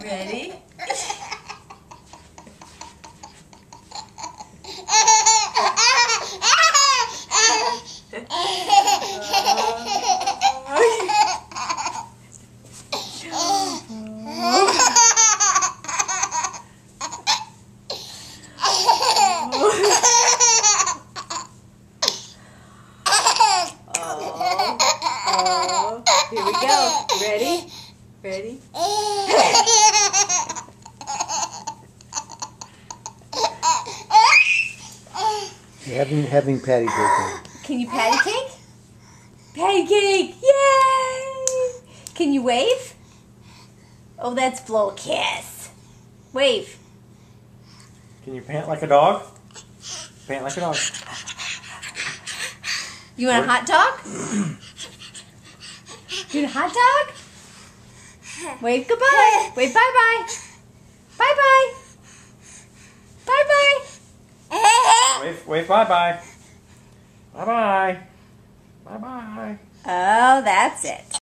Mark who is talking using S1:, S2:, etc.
S1: Ready? Here we go. Ready? Ready?
S2: Having patty cake.
S1: Can you patty cake? Patty cake! Yay! Can you wave? Oh, that's blow a kiss. Wave.
S3: Can you pant like a dog? Pant like a dog.
S1: You want a hot dog? You want a hot dog? Wave goodbye. Wave bye-bye. Bye-bye. Bye-bye.
S3: Wave bye-bye. Bye-bye. Bye-bye.
S1: Oh, that's it.